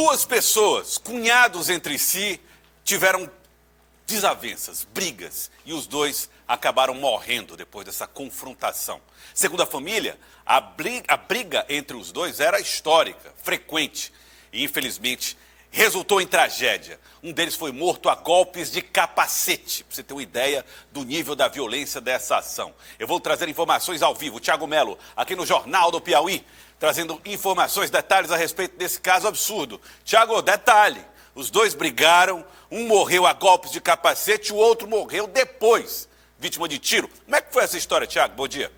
Duas pessoas, cunhados entre si, tiveram desavenças, brigas, e os dois acabaram morrendo depois dessa confrontação. Segundo a família, a briga entre os dois era histórica, frequente, e infelizmente resultou em tragédia. Um deles foi morto a golpes de capacete, para você ter uma ideia do nível da violência dessa ação. Eu vou trazer informações ao vivo. Thiago Melo, aqui no Jornal do Piauí, trazendo informações, detalhes a respeito desse caso absurdo. Thiago, detalhe, os dois brigaram, um morreu a golpes de capacete, o outro morreu depois, vítima de tiro. Como é que foi essa história, Thiago? Bom dia.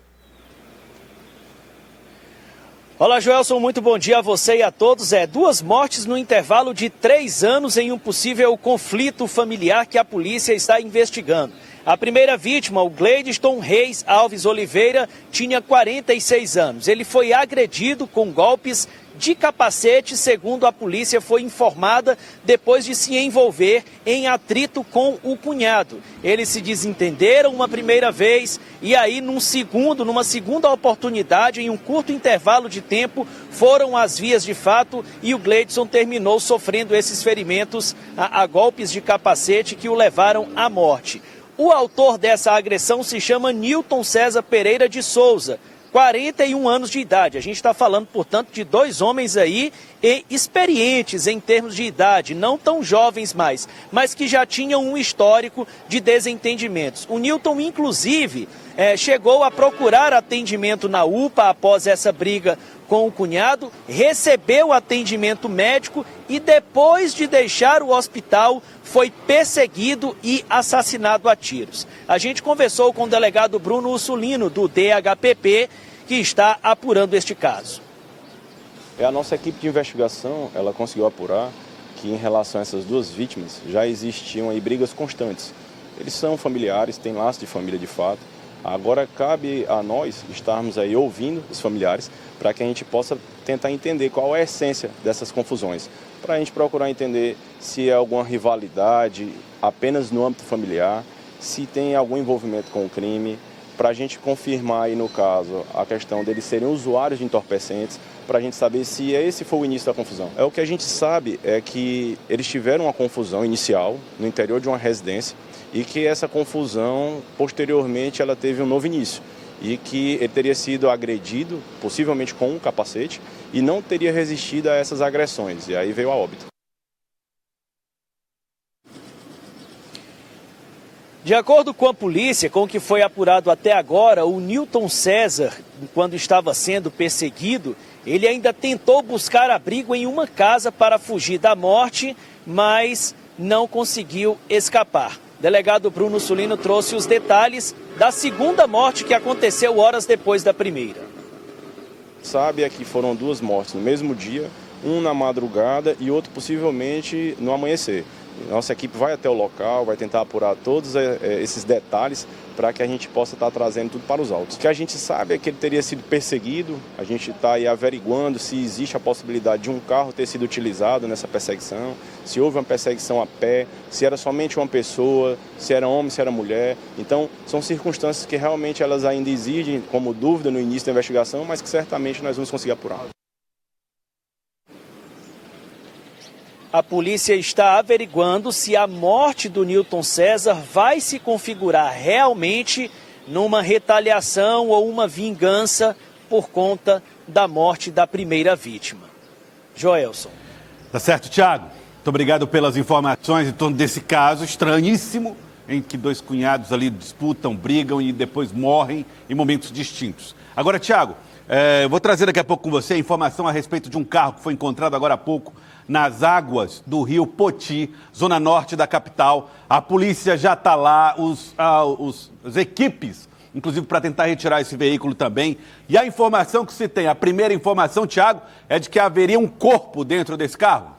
Olá, Joelson, muito bom dia a você e a todos. Duas mortes no intervalo de 3 anos em um possível conflito familiar que a polícia está investigando. A primeira vítima, o Gleidson Reis Alves Oliveira, tinha 46 anos. Ele foi agredido com golpes de capacete, segundo a polícia foi informada, depois de se envolver em atrito com o cunhado. Eles se desentenderam uma primeira vez e aí numa segunda oportunidade, em um curto intervalo de tempo, foram às vias de fato e o Gleidson terminou sofrendo esses ferimentos a golpes de capacete que o levaram à morte. O autor dessa agressão se chama Nilton César Pereira de Souza, 41 anos de idade. A gente está falando, portanto, de dois homens aí experientes em termos de idade, não tão jovens mais, mas que já tinham um histórico de desentendimentos. O Nilton, inclusive, chegou a procurar atendimento na UPA após essa briga com o cunhado, recebeu atendimento médico e depois de deixar o hospital foi perseguido e assassinado a tiros. A gente conversou com o delegado Bruno Ursulino, do DHPP, que está apurando este caso. A nossa equipe de investigação, ela conseguiu apurar que em relação a essas duas vítimas já existiam aí brigas constantes. Eles são familiares, têm laço de família de fato. Agora cabe a nós estarmos aí ouvindo os familiares para que a gente possa tentar entender qual é a essência dessas confusões. Para a gente procurar entender se é alguma rivalidade apenas no âmbito familiar, se tem algum envolvimento com o crime, para a gente confirmar aí no caso a questão deles serem usuários de entorpecentes, para a gente saber se esse foi o início da confusão. O que a gente sabe é que eles tiveram uma confusão inicial no interior de uma residência e que essa confusão, posteriormente, ela teve um novo início e que ele teria sido agredido, possivelmente com um capacete, e não teria resistido a essas agressões, e aí veio a óbito. De acordo com a polícia, com o que foi apurado até agora, o Nilton César, quando estava sendo perseguido, ele ainda tentou buscar abrigo em uma casa para fugir da morte, mas não conseguiu escapar. O delegado Bruno Ursulino trouxe os detalhes da segunda morte que aconteceu horas depois da primeira. Sabe é que foram duas mortes no mesmo dia, um na madrugada e outro possivelmente no amanhecer. Nossa equipe vai até o local, vai tentar apurar todos esses detalhes para que a gente possa estar trazendo tudo para os autos. O que a gente sabe é que ele teria sido perseguido, a gente está aí averiguando se existe a possibilidade de um carro ter sido utilizado nessa perseguição, se houve uma perseguição a pé, se era somente uma pessoa, se era homem, se era mulher. Então, são circunstâncias que realmente elas ainda exigem como dúvida no início da investigação, mas que certamente nós vamos conseguir apurar. A polícia está averiguando se a morte do Nilton César vai se configurar realmente numa retaliação ou uma vingança por conta da morte da primeira vítima. Joelson. Tá certo, Thiago. Muito obrigado pelas informações em torno desse caso estranhíssimo em que dois cunhados ali disputam, brigam e depois morrem em momentos distintos. Agora, Thiago, eu vou trazer daqui a pouco com você informação a respeito de um carro que foi encontrado agora há pouco nas águas do rio Poti, zona norte da capital. A polícia já está lá, as equipes, inclusive para tentar retirar esse veículo também. E a informação que se tem, a primeira informação, Thiago, é de que haveria um corpo dentro desse carro.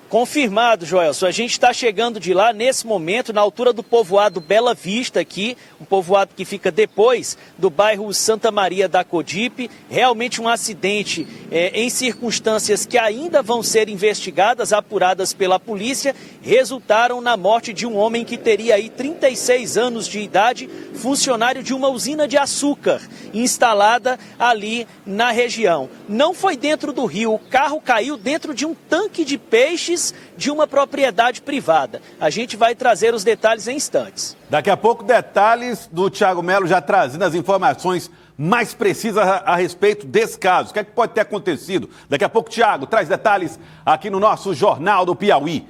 Confirmado, Joelson. A gente está chegando de lá nesse momento, na altura do povoado Bela Vista aqui, um povoado que fica depois do bairro Santa Maria da Codipe. Realmente um acidente em circunstâncias que ainda vão ser investigadas, apuradas pela polícia, resultaram na morte de um homem que teria aí 36 anos de idade, funcionário de uma usina de açúcar instalada ali na região. Não foi dentro do rio, o carro caiu dentro de um tanque de peixes de uma propriedade privada. A gente vai trazer os detalhes em instantes. Daqui a pouco, detalhes do Thiago Melo já trazendo as informações mais precisas a respeito desse caso. O que é que pode ter acontecido? Daqui a pouco, Thiago traz detalhes aqui no nosso Jornal do Piauí.